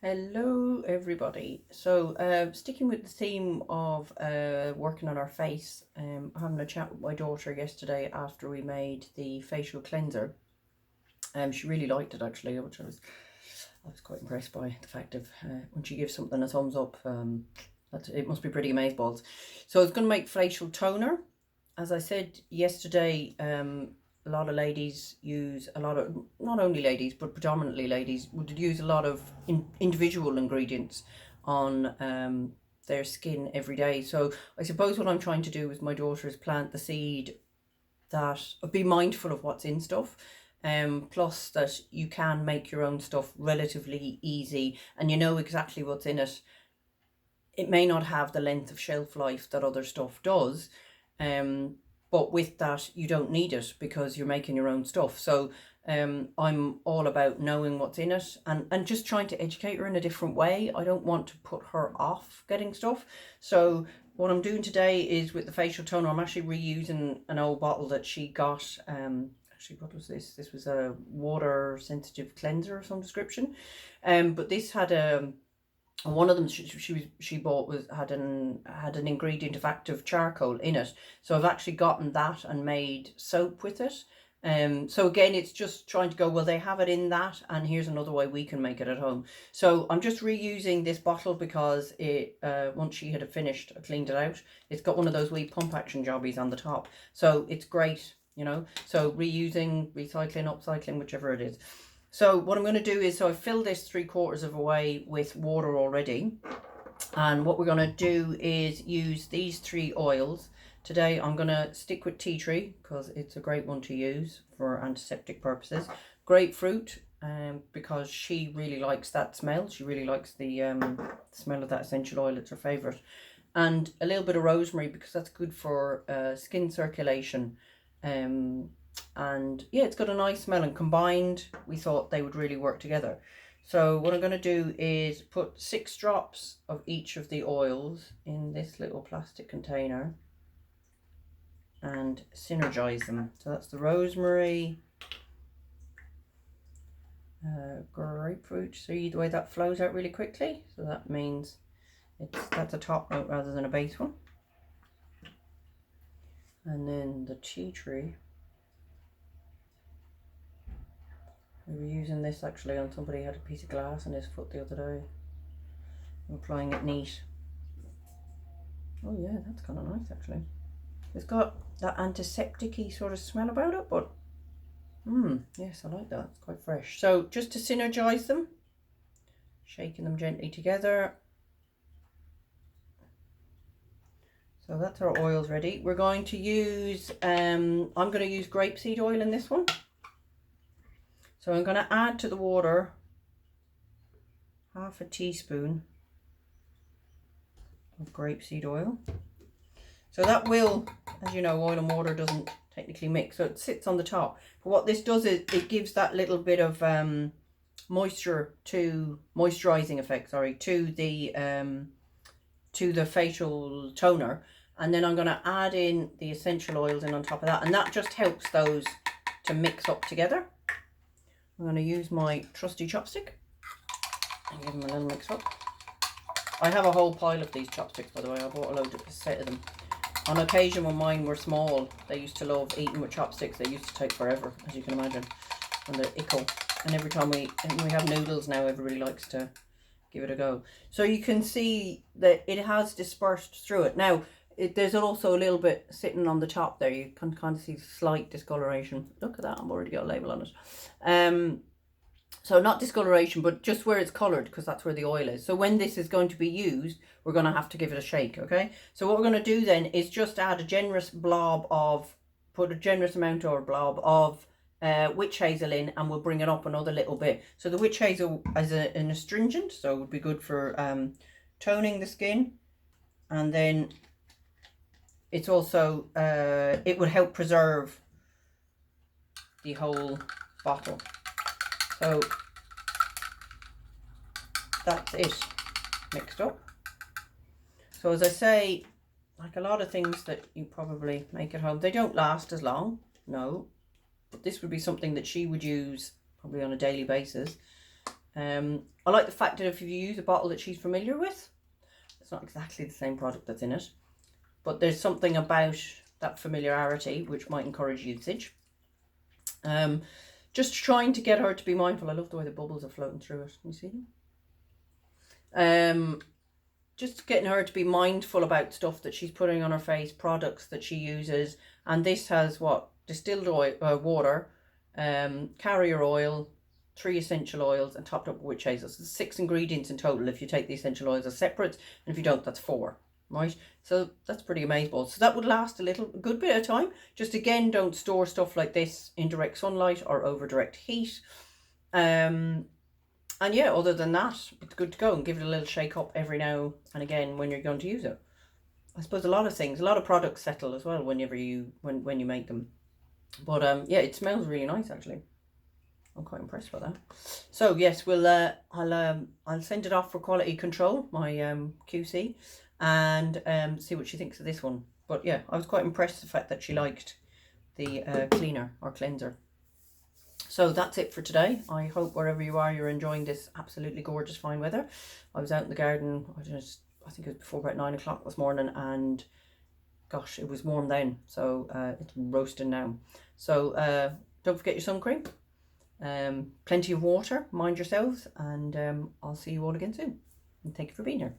Hello everybody. So sticking with the theme of working on our face, having a chat with my daughter yesterday after we made the facial cleanser. She really liked it actually, which I was quite impressed by the fact of when she gives something a thumbs up, it must be pretty amazeballs. So I was going to make facial toner. As I said yesterday, a lot of ladies use not only ladies, but predominantly ladies would use a lot of individual ingredients on their skin every day. So I suppose what I'm trying to do with my daughter is plant the seed that be mindful of what's in stuff. Plus that you can make your own stuff relatively easy and you know exactly what's in it. It may not have the length of shelf life that other stuff does, but with that you don't need it because you're making your own stuff. So I'm all about knowing what's in it and just trying to educate her in a different way. I don't want to put her off getting stuff. So what I'm doing today is with the facial toner, I'm actually reusing an old bottle that she got. Actually, what was this? This was a water sensitive cleanser of some description. But this had one of them she bought had an ingredient of active charcoal in it. So I've actually gotten that and made soap with it. So again, it's just trying to go, well, they have it in that, and here's another way we can make it at home. So I'm just reusing this bottle because it once she had finished, I cleaned it out. It's got one of those wee pump action jobbies on the top, so it's great, you know. So reusing, recycling, upcycling, whichever it is. So what I'm going to do is, so I've filled this 3/4 of a way with water already, and what we're going to do is use these 3 oils. Today I'm going to stick with tea tree because it's a great one to use for antiseptic purposes. Grapefruit, because she really likes that smell. She really likes the smell of that essential oil. It's her favourite. And a little bit of rosemary because that's good for skin circulation. And yeah, it's got a nice smell, and combined we thought they would really work together. So what I'm going to do is put 6 drops of each of the oils in this little plastic container and synergize them. So that's the rosemary, grapefruit. See the way that flows out really quickly? So that means that's a top note rather than a base one. And then the tea tree. We were using this actually on somebody who had a piece of glass in his foot the other day. I'm applying it neat. Oh yeah, that's kind of nice actually. It's got that antiseptic-y sort of smell about it, but yes, I like that. It's quite fresh. So just to synergize them, shaking them gently together. So that's our oils ready. We're going to use, I'm going to use grapeseed oil in this one. So I'm going to add to the water 1/2 teaspoon of grapeseed oil. So that will, as you know, oil and water doesn't technically mix, so it sits on the top. But what this does is it gives that little bit of moisturizing effect, sorry, to the facial toner. And then I'm going to add in the essential oils in on top of that, and that just helps those to mix up together. I'm going to use my trusty chopstick and give them a little mix up. I have a whole pile of these chopsticks, by the way. I bought a set of them. On occasion, when mine were small, they used to love eating with chopsticks. They used to take forever, as you can imagine, and the ickle. And every time we have noodles now, everybody likes to give it a go. So you can see that it has dispersed through it. Now, there's also a little bit sitting on the top there. You can kind of see slight discoloration. Look at that, I've already got a label on it. So not discoloration, but just where it's coloured, because that's where the oil is. So when this is going to be used, we're going to have to give it a shake, okay? So what we're going to do then is just add a generous amount or blob of witch hazel in, and we'll bring it up another little bit. So the witch hazel is an astringent, so it would be good for toning the skin. And then it's also, it would help preserve the whole bottle. So that's it mixed up. So as I say, like a lot of things that you probably make at home, they don't last as long, no, but this would be something that she would use probably on a daily basis. I like the fact that if you use a bottle that she's familiar with, it's not exactly the same product that's in it, but there's something about that familiarity which might encourage usage. Just trying to get her to be mindful. I love the way the bubbles are floating through it. Can you see them? Just getting her to be mindful about stuff that she's putting on her face, products that she uses. And this has what? Distilled oil, water, carrier oil, 3 essential oils, and topped up with witch hazel. So 6 ingredients in total if you take the essential oils as separate, and if you don't, that's 4. Right, so that's pretty amazing. So that would last a good bit of time. Just again, don't store stuff like this in direct sunlight or over direct heat. And yeah, other than that, it's good to go, and give it a little shake up every now and again when you're going to use it. I suppose a lot of products settle as well whenever when you make them. But yeah, it smells really nice actually. I'm quite impressed by that. So yes, I'll send it off for quality control, my QC, and see what she thinks of this one. But yeah, I was quite impressed with the fact that she liked the cleaner or cleanser. So that's it for today. I hope wherever you are, you're enjoying this absolutely gorgeous fine weather. I was out in the garden, I think it was before about 9 o'clock this morning, and gosh, it was warm then. So it's roasting now. So don't forget your sun cream. Plenty of water, mind yourselves, and I'll see you all again soon. And thank you for being here.